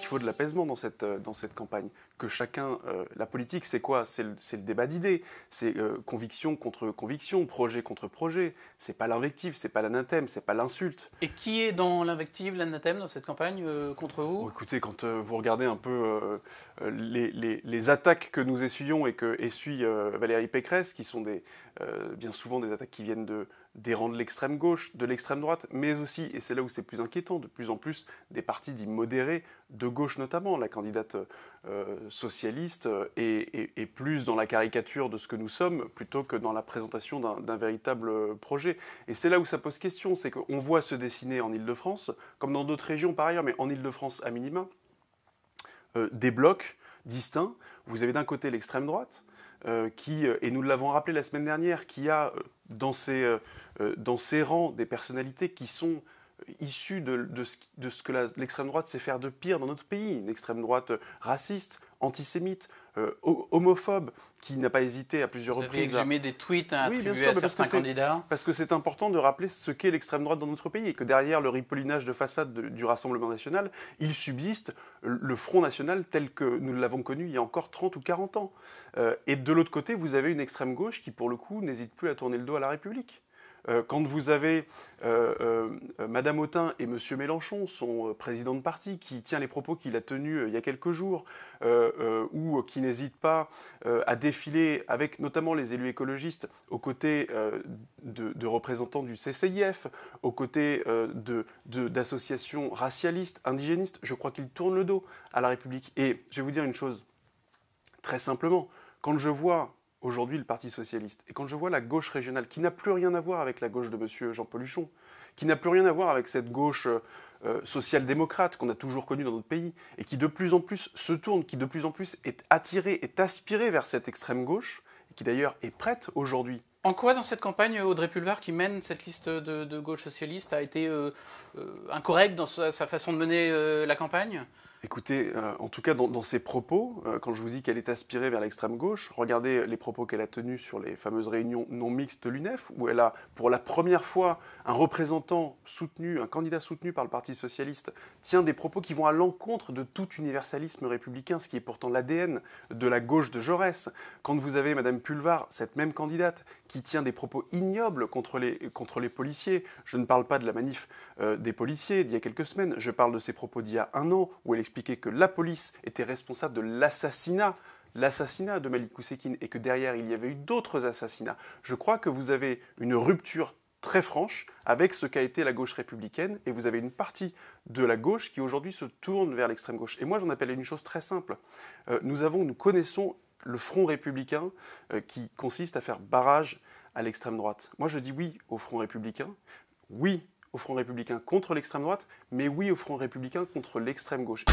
Il faut de l'apaisement dans cette campagne. Que chacun, la politique, c'est quoi? C'est le débat d'idées, c'est conviction contre conviction, projet contre projet. C'est pas l'invective, c'est pas l'anathème, c'est pas l'insulte. Et qui est dans l'invective, l'anathème dans cette campagne contre vous? Bon, écoutez, quand vous regardez un peu les attaques que nous essuyons et que essuie Valérie Pécresse, qui sont bien souvent des attaques qui viennent des rangs de l'extrême gauche, de l'extrême droite, mais aussi, et c'est là où c'est plus inquiétant, de plus en plus des partis dits modérés, de gauche notamment. La candidate socialiste est plus dans la caricature de ce que nous sommes plutôt que dans la présentation d'un véritable projet. Et c'est là où ça pose question, c'est qu'on voit se dessiner en Île-de-France, comme dans d'autres régions par ailleurs, mais en Île-de-France à minima, des blocs distincts. Vous avez d'un côté l'extrême droite, qui, et nous l'avons rappelé la semaine dernière, qui a dans ses rangs des personnalités qui sont issues de ce que l'extrême droite sait faire de pire dans notre pays. Une extrême droite raciste, antisémite, homophobe, qui n'a pas hésité à plusieurs reprises. Vous avez exhumé des tweets attribués bien sûr, à certains candidats. Parce que c'est important de rappeler ce qu'est l'extrême droite dans notre pays et que derrière le ripollinage de façade du Rassemblement national, il subsiste le Front national tel que nous l'avons connu il y a encore 30 ou 40 ans. Et de l'autre côté, vous avez une extrême gauche qui, pour le coup, n'hésite plus à tourner le dos à la République. Quand vous avez Madame Autain et Monsieur Mélenchon, son président de parti, qui tient les propos qu'il a tenus il y a quelques jours, ou qui n'hésite pas à défiler avec notamment les élus écologistes aux côtés de représentants du CCIF, aux côtés d'associations racialistes, indigénistes, je crois qu'il tourne le dos à la République. Et je vais vous dire une chose, très simplement, quand je vois aujourd'hui le Parti socialiste, et quand je vois la gauche régionale, qui n'a plus rien à voir avec la gauche de M. Jean-Paul Huchon, qui n'a plus rien à voir avec cette gauche social-démocrate qu'on a toujours connue dans notre pays, et qui de plus en plus se tourne, qui de plus en plus est attirée, est aspirée vers cette extrême gauche, et qui d'ailleurs est prête aujourd'hui. En quoi, dans cette campagne, Audrey Pulvar, qui mène cette liste de gauche socialiste, a été incorrecte dans sa façon de mener la campagne ? Écoutez, en tout cas dans ses propos, quand je vous dis qu'elle est aspirée vers l'extrême gauche, regardez les propos qu'elle a tenus sur les fameuses réunions non mixtes de l'UNEF, où elle a pour la première fois un représentant soutenu, un candidat soutenu par le Parti socialiste, tient des propos qui vont à l'encontre de tout universalisme républicain, ce qui est pourtant l'ADN de la gauche de Jaurès. Quand vous avez Madame Pulvar, cette même candidate, qui tient des propos ignobles contre les policiers, je ne parle pas de la manif des policiers d'il y a quelques semaines, je parle de ses propos d'il y a un an, où elle expliquait que la police était responsable de l'assassinat de Malik Oussekine et que derrière il y avait eu d'autres assassinats. Je crois que vous avez une rupture très franche avec ce qu'a été la gauche républicaine et vous avez une partie de la gauche qui aujourd'hui se tourne vers l'extrême gauche. Et moi j'en appelle à une chose très simple. Nous connaissons le front républicain qui consiste à faire barrage à l'extrême droite. Moi je dis oui au front républicain, oui au Front républicain contre l'extrême droite, mais oui au Front républicain contre l'extrême gauche.